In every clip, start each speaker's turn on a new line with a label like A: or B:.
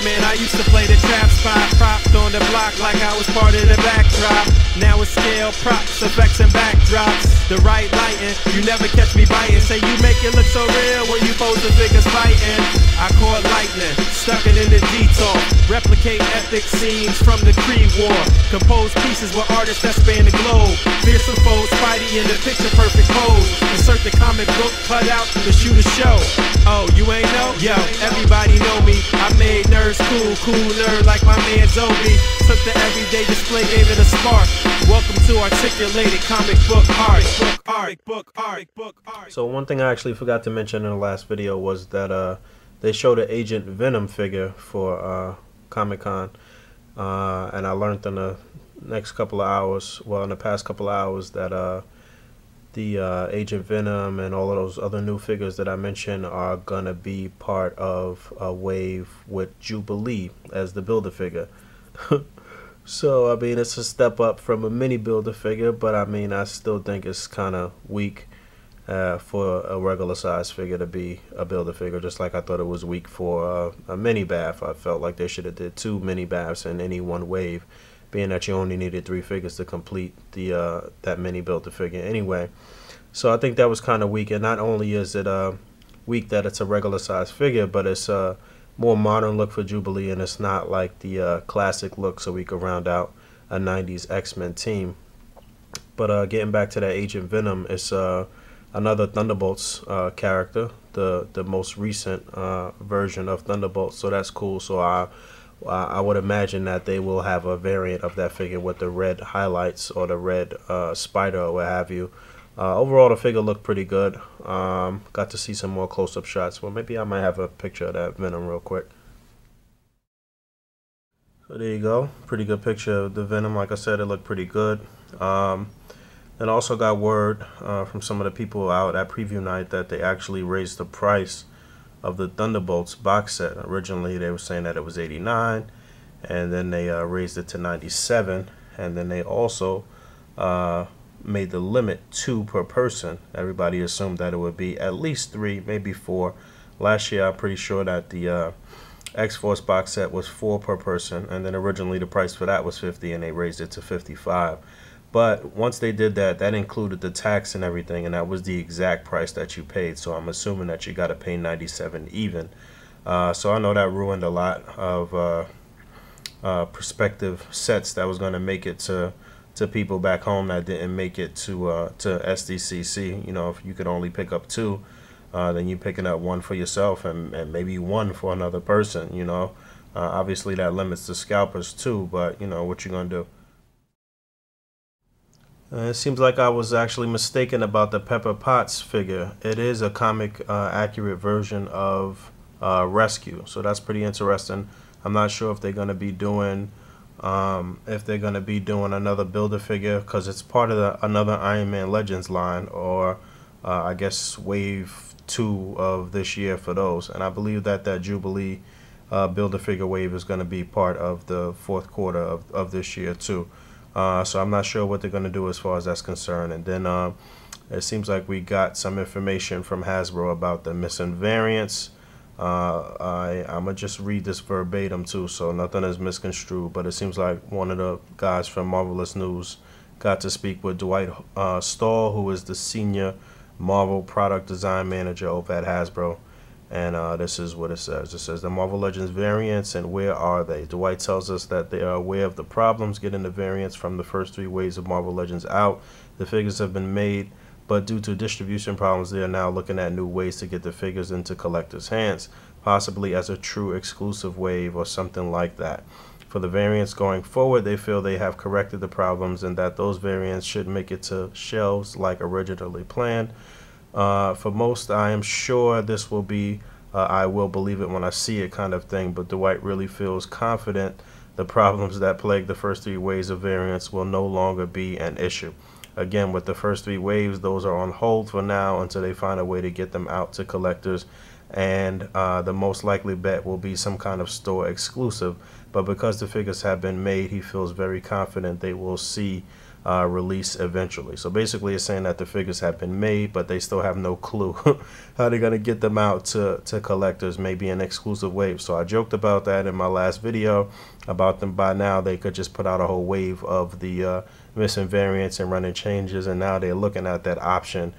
A: Man, I used to play the trap spot, propped on the block like I was part of the backdrop. Now it's scale, props, effects, and backdrops. The right lighting, you never catch me biting. Say you make it look so real when you pose the figures fighting. I caught lightning, stuck it in the detour. Replicate epic scenes from the Creed War. Compose pieces with artists that span the globe. Fearsome foes, Spidey in the picture perfect pose. Insert the comic book cutout to shoot a show. Oh, you ain't know? Yo, everybody know me. I made nerds cool, cool nerd like my man Zobi. Took the everyday display, gave it a spark. Welcome to articulated comic book art.
B: So one thing I actually forgot to mention in the last video was that they showed an Agent Venom figure for Comic-Con, and I learned in the next couple of hours, well, in the past couple of hours, that the Agent Venom and all of those other new figures that I mentioned are gonna be part of a wave with Jubilee as the Build-A-Figure. So I mean, it's a step up from a mini Build-A-Figure, but I mean, I still think it's kind of weak for a regular size figure to be a Build-A-Figure, just like I thought it was weak for a mini bath. I felt like they should have did 2 mini baths in any one wave, being that you only needed 3 figures to complete the that mini Build-A-Figure anyway. So I think that was kind of weak, and not only is it weak that it's a regular size figure, but it's a more modern look for Jubilee, and it's not like the classic look, so we could round out a 90s X-Men team. But getting back to that Agent Venom, it's another Thunderbolts character, the most recent version of Thunderbolts, so that's cool. So I would imagine that they will have a variant of that figure with the red highlights or the red spider or what have you. Overall, the figure looked pretty good. Got to see some more close-up shots. Well, maybe I might have a picture of that Venom real quick. So there you go. Pretty good picture of the Venom. Like I said, it looked pretty good. And also got word from some of the people out at preview night that they actually raised the price of the Thunderbolts box set. Originally, they were saying that it was $89, and then they raised it to $97, and then they also made the limit 2 per person. Everybody assumed that it would be at least 3, maybe 4. Last year, I'm pretty sure that the X-Force box set was 4 per person, and then originally the price for that was $50, and they raised it to $55. But once they did that, that included the tax and everything, and that was the exact price that you paid. So I'm assuming that you got to pay $97 even. So I know that ruined a lot of prospective sets that was going to make it to people back home that didn't make it to SDCC. You know, if you could only pick up 2, then you're picking up 1 for yourself and maybe 1 for another person. You know, obviously that limits the scalpers too, but you know what you're gonna do. It seems like I was actually mistaken about the Pepper Potts figure. It is a comic accurate version of Rescue, so that's pretty interesting. I'm not sure if they're going to be doing another Build-A-Figure, because it's part of another Iron Man Legends line, or I guess wave 2 of this year for those. And I believe that Jubilee Build-A-Figure wave is going to be part of the 4th quarter of this year too. So I'm not sure what they're going to do as far as that's concerned. And then it seems like we got some information from Hasbro about the missing variants. I'm going to just read this verbatim too, so nothing is misconstrued. But it seems like one of the guys from Marvelous News got to speak with Dwight Stahl, who is the senior Marvel product design manager over at Hasbro. And this is what it says. It says the Marvel Legends variants, and where are they? Dwight tells us that they are aware of the problems getting the variants from the first 3 waves of Marvel Legends out. The figures have been made, but due to distribution problems, they are now looking at new ways to get the figures into collectors' hands, possibly as a true exclusive wave or something like that. For the variants going forward, they feel they have corrected the problems and that those variants should make it to shelves like originally planned. For most, I am sure this will be I will believe it when I see it kind of thing, but Dwight really feels confident the problems that plague the first 3 waves of variants will no longer be an issue. Again, with the first 3 waves, those are on hold for now until they find a way to get them out to collectors, and the most likely bet will be some kind of store exclusive. But because the figures have been made, he feels very confident they will see release eventually. So basically it's saying that the figures have been made, but they still have no clue how they're going to get them out to collectors, maybe in exclusive waves. So I joked about that in my last video about them. By now they could just put out a whole wave of the missing variants and running changes, and now they're looking at that option,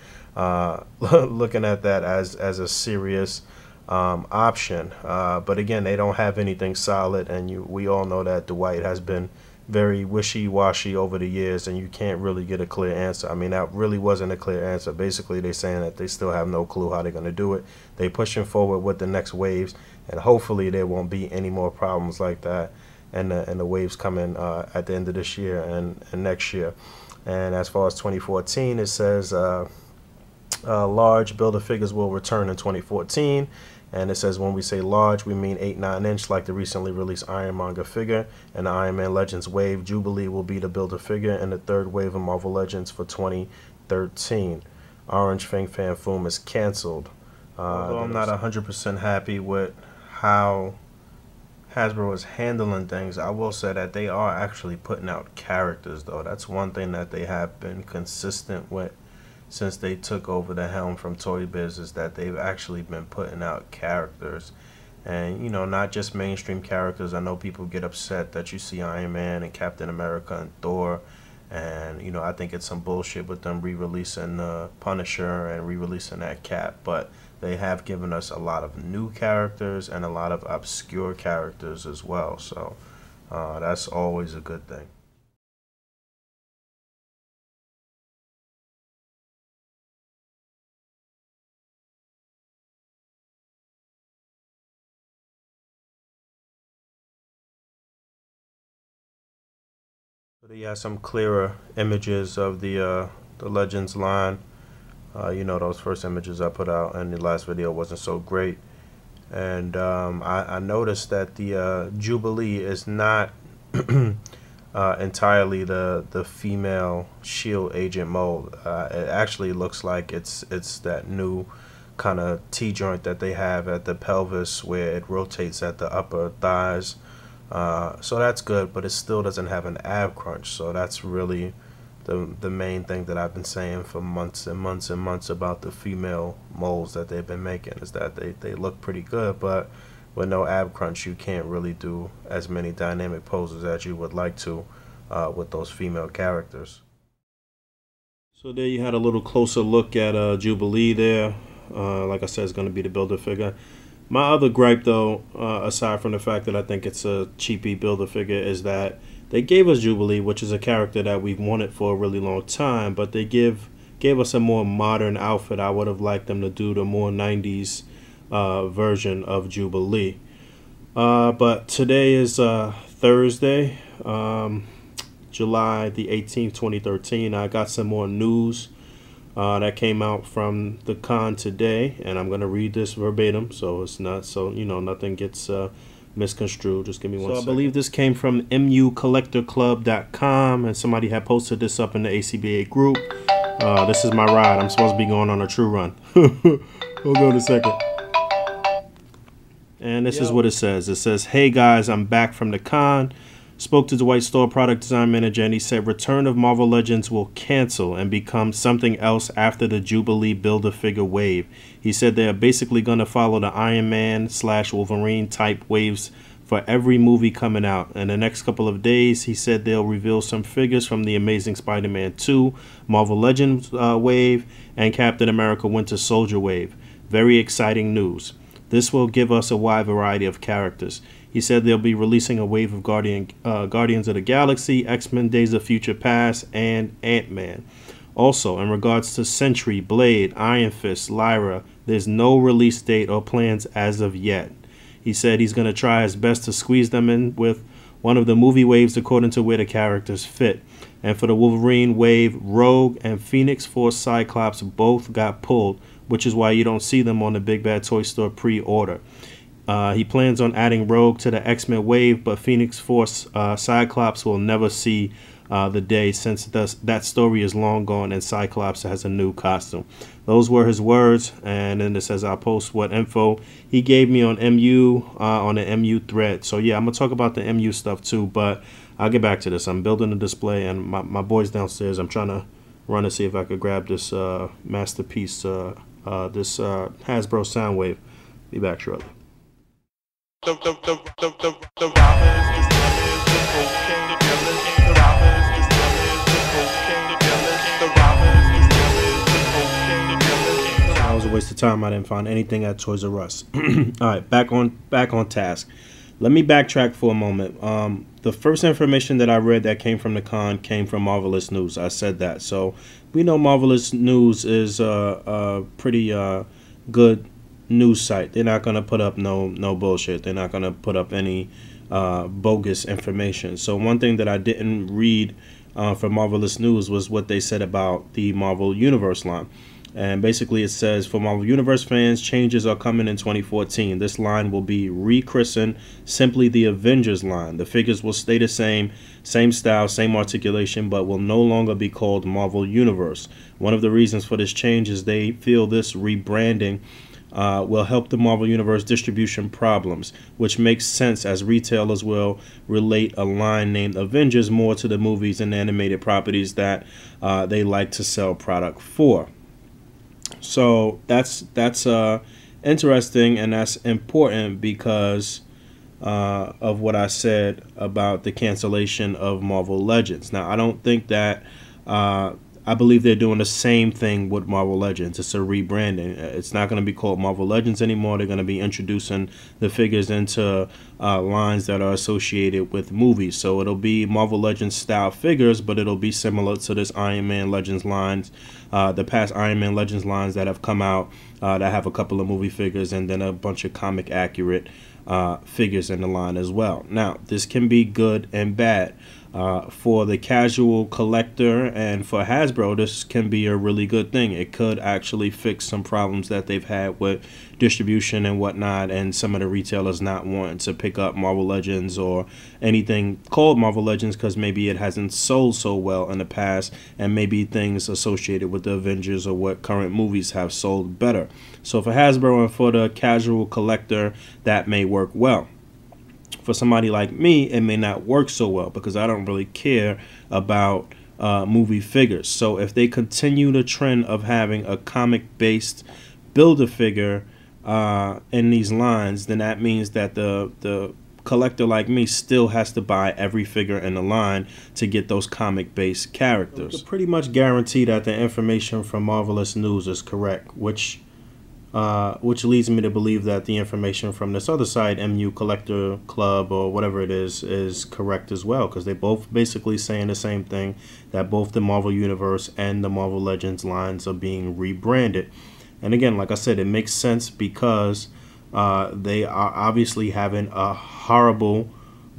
B: looking at that as a serious option. But again, they don't have anything solid, and we all know that Dwight has been very wishy-washy over the years, and you can't really get a clear answer. I mean, that really wasn't a clear answer. Basically, they're saying that they still have no clue how they're going to do it. They're pushing forward with the next waves, and hopefully there won't be any more problems like that, and the waves coming at the end of this year and next year. And as far as 2014, it says large Build-A-Figures will return in 2014. And it says when we say large, we mean 8-9 inch, like the recently released Ironmonger figure. And the Iron Man Legends wave, Jubilee, will be the Build-A-Figure and the third wave of Marvel Legends for 2013. Orange Fang Fan Foom is canceled. Although I'm not 100% happy with how Hasbro is handling things, I will say that they are actually putting out characters, though. That's one thing that they have been consistent with since they took over the helm from Toy Biz, is that they've actually been putting out characters. And, you know, not just mainstream characters. I know people get upset that you see Iron Man and Captain America and Thor. And, you know, I think it's some bullshit with them re-releasing Punisher and re-releasing that Cap. But they have given us a lot of new characters and a lot of obscure characters as well. So that's always a good thing. So you have some clearer images of the Legends line. You know, those first images I put out in the last video wasn't so great. And I noticed that the Jubilee is not entirely the female Shield agent mold. It actually looks like it's that new kind of T-joint that they have at the pelvis where it rotates at the upper thighs. So that's good, but it still doesn't have an ab crunch. So that's really the main thing that I've been saying for months and months and months about the female molds that they've been making, is that they look pretty good, but with no ab crunch you can't really do as many dynamic poses as you would like to with those female characters. So there you had a little closer look at Jubilee there. Like I said, it's going to be the Build-A-Figure. My other gripe, though, aside from the fact that I think it's a cheapy Build-A-Figure, is that they gave us Jubilee, which is a character that we've wanted for a really long time, but they gave us a more modern outfit. I would have liked them to do the more 90s version of Jubilee. But today is Thursday, July the 18th, 2013. I got some more news that came out from the con today, and I'm going to read this verbatim, so it's not, so you know, nothing gets misconstrued. Just give me one second. I believe this came from mucollectorclub.com, and somebody had posted this up in the A.C.B.A. group. This is my ride. I'm supposed to be going on a true run. Hold on a second. And this is what it says. It says, "Hey guys, I'm back from the con. Spoke to Dwight Store, product design manager, and he said Return of Marvel Legends will cancel and become something else after the Jubilee Build-A-Figure wave. He said they are basically going to follow the Iron Man / Wolverine type waves for every movie coming out. In the next couple of days, he said they'll reveal some figures from the Amazing Spider-Man 2, Marvel Legends wave, and Captain America Winter Soldier wave. Very exciting news. This will give us a wide variety of characters. He said they'll be releasing a wave of Guardians of the Galaxy, X-Men Days of Future Past, and Ant-Man. Also, in regards to Sentry, Blade, Iron Fist, Lyra, there's no release date or plans as of yet. He said he's going to try his best to squeeze them in with one of the movie waves according to where the characters fit. And for the Wolverine wave, Rogue and Phoenix Force Cyclops both got pulled, which is why you don't see them on the Big Bad Toy Store pre-order. He plans on adding Rogue to the X-Men wave, but Phoenix Force Cyclops will never see the day, since that story is long gone and Cyclops has a new costume. Those were his words, and then it says I'll post what info he gave me on MU on the MU thread. So yeah, I'm gonna talk about the MU stuff too, but I'll get back to this. I'm building a display, and my boy's downstairs. I'm trying to run to see if I could grab this masterpiece, this Hasbro Soundwave. Be back shortly. That was a waste of time. I didn't find anything at Toys R Us. All right, back on task. Let me backtrack for a moment. The first information that I read that came from the con came from Marvelous News. I said that. So we know Marvelous News is a pretty good news site. They're not going to put up no bullshit. They're not going to put up any bogus information. So one thing that I didn't read from Marvelous News was what they said about the Marvel Universe line. And basically it says, for Marvel Universe fans, changes are coming in 2014. This line will be rechristened simply the Avengers line. The figures will stay the same style, same articulation, but will no longer be called Marvel Universe. One of the reasons for this change is they feel this rebranding will help the Marvel Universe distribution problems, which makes sense as retailers will relate a line named Avengers more to the movies and animated properties that they like to sell product for. So that's interesting, and that's important because of what I said about the cancellation of Marvel Legends. Now, I don't think that I believe they're doing the same thing with Marvel Legends. It's a rebranding. It's not going to be called Marvel Legends anymore. They're going to be introducing the figures into lines that are associated with movies. So it'll be Marvel Legends style figures, but it'll be similar to this Iron Man Legends lines, the past Iron Man Legends lines that have come out that have a couple of movie figures and then a bunch of comic accurate figures in the line as well. Now, this can be good and bad. For the casual collector and for Hasbro, this can be a really good thing. It could actually fix some problems that they've had with distribution and whatnot, and some of the retailers not wanting to pick up Marvel Legends or anything called Marvel Legends because maybe it hasn't sold so well in the past, and maybe things associated with the Avengers or what current movies have sold better. So for Hasbro and for the casual collector, that may work well. For somebody like me, it may not work so well because I don't really care about movie figures. So if they continue the trend of having a comic-based Build-A-Figure in these lines, then that means that the collector like me still has to buy every figure in the line to get those comic-based characters. You can pretty much guarantee that the information from Marvelous News is correct, which leads me to believe that the information from this other site, MU Collector Club or whatever it is correct as well, because they both basically saying the same thing, that both the Marvel Universe and the Marvel Legends lines are being rebranded. And again, like I said, it makes sense because they are obviously having a horrible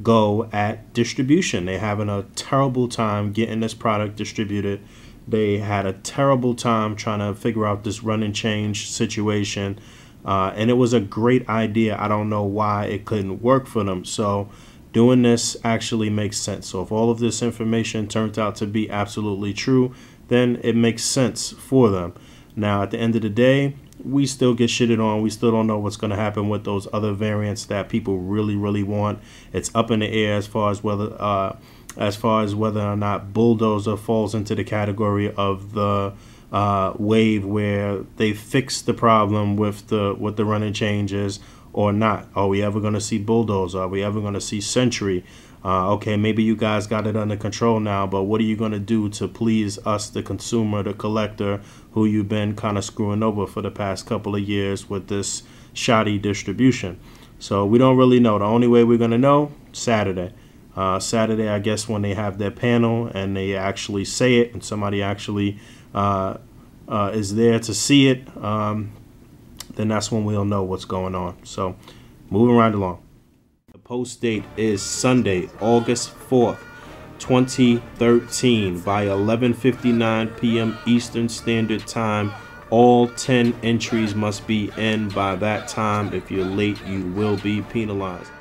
B: go at distribution. They're having a terrible time getting this product distributed. They had a terrible time trying to figure out this run and change situation. And it was a great idea. I don't know why it couldn't work for them. So doing this actually makes sense. So if all of this information turns out to be absolutely true, then it makes sense for them. Now, at the end of the day, we still get shitted on. We still don't know what's going to happen with those other variants that people really, really want. It's up in the air as far as whether or not Bulldozer falls into the category of the wave where they fix the problem with the running changes or not. Are we ever going to see Bulldozer? Are we ever going to see Sentry? Okay, maybe you guys got it under control now, but what are you going to do to please us, the consumer, the collector, who you've been kind of screwing over for the past couple of years with this shoddy distribution? So we don't really know. The only way we're going to know, Saturday. Saturday, I guess, when they have their panel and they actually say it and somebody actually is there to see it, then that's when we'll know what's going on. So moving right along. The post date is Sunday, August 4th, 2013 by 11:59 p.m. Eastern Standard Time. All 10 entries must be in by that time. If you're late, you will be penalized.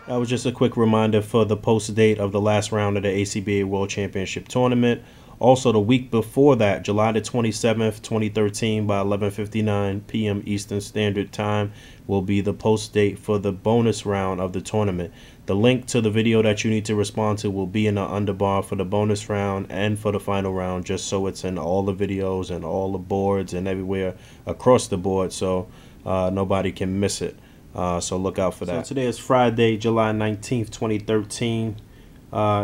B: That was just a quick reminder for the post date of the last round of the A.C.B.A World Championship Tournament. Also, the week before that, July the 27th, 2013, by 11:59 p.m. Eastern Standard Time, will be the post date for the bonus round of the tournament. The link to the video that you need to respond to will be in the underbar for the bonus round and for the final round, just so it's in all the videos and all the boards and everywhere across the board, so nobody can miss it. So look out for that. So today is Friday, July 19th, 2013.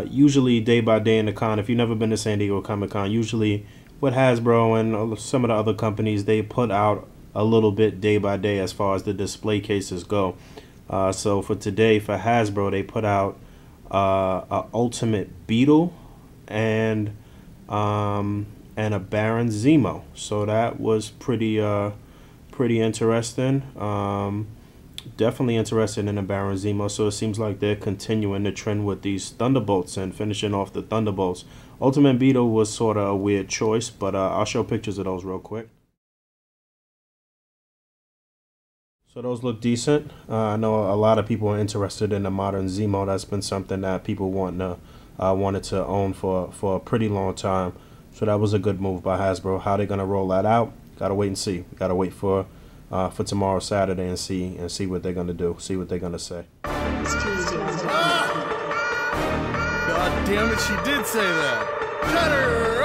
B: Usually day by day in the con, if you've never been to San Diego Comic-Con, usually with Hasbro and some of the other companies, they put out a little bit day by day as far as the display cases go. So for today, for Hasbro, they put out a Ultimate Beetle and a Baron Zemo. So that was pretty interesting. Definitely interested in the Baron Zemo, so it seems like they're continuing the trend with these Thunderbolts and finishing off the Thunderbolts. Ultimate Beetle was sort of a weird choice, but I'll show pictures of those real quick. So those look decent. I know a lot of people are interested in the modern Zemo. That's been something that people wanted to own for a pretty long time. So that was a good move by Hasbro. How they're gonna roll that out? Gotta wait and see. Gotta wait for tomorrow, Saturday, and see what they're gonna do. See what they're gonna say.
C: God damn it, she did say that. Cut her!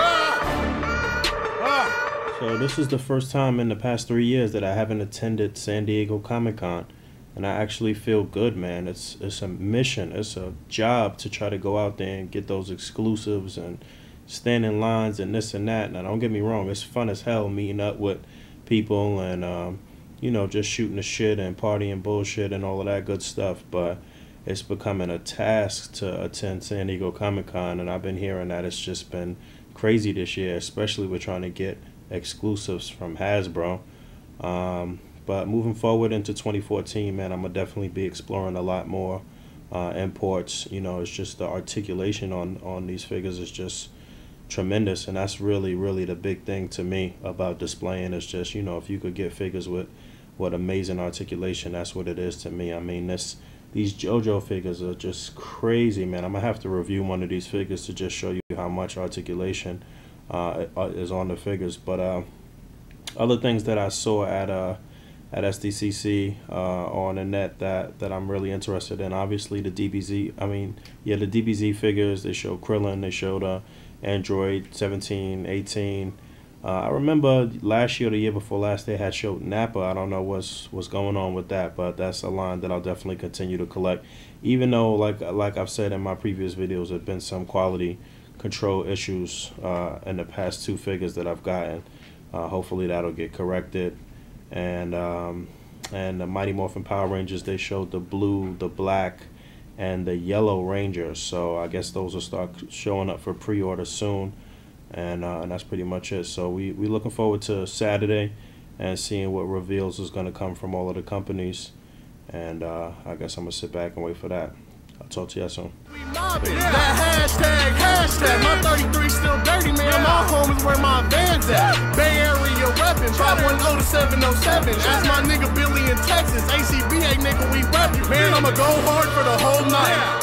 B: So this is the first time in the past 3 years that I haven't attended San Diego Comic-Con, and I actually feel good, man. It's a mission. It's a job to try to go out there and get those exclusives and stand in lines and this and that. Now, don't get me wrong, it's fun as hell meeting up with people and you know, just shooting the shit and partying bullshit and all of that good stuff, but it's becoming a task to attend San Diego Comic-Con, and I've been hearing that it's just been crazy this year, especially with trying to get exclusives from Hasbro. But moving forward into 2014, man, I'm gonna definitely be exploring a lot more imports. You know, it's just the articulation on these figures is just tremendous, and that's really the big thing to me about displaying. Is just, you know, if you could get figures with amazing articulation, that's what it is to me. I mean, these JoJo figures are just crazy, man. I'm gonna have to review one of these figures to just show you how much articulation is on the figures. But other things that I saw at SDCC on the net that I'm really interested in, obviously the DBZ. I mean, yeah, the DBZ figures. They showed Krillin. They showed Android 17, 18. I remember last year or the year before last they had showed Nappa. I don't know what's going on with that, but that's a line that I'll definitely continue to collect. Even though, like I've said in my previous videos, there have been some quality control issues in the past two figures that I've gotten. Hopefully that'll get corrected. And the Mighty Morphin Power Rangers, they showed the blue, the black, and the yellow Rangers. So I guess those will start showing up for pre-order soon. And that's pretty much it. So we looking forward to Saturday and seeing what reveals is going to come from all of the companies. And I guess I'm going to sit back and wait for that. I'll talk to you soon.
C: That hashtag, my 33 still dirty, man. My home is where my van's at. Bay Area reppin', 510-707. Ask my nigga Billy in Texas, A.C.B.A. nigga, we reppin'. Man, I'ma go hard for the whole night.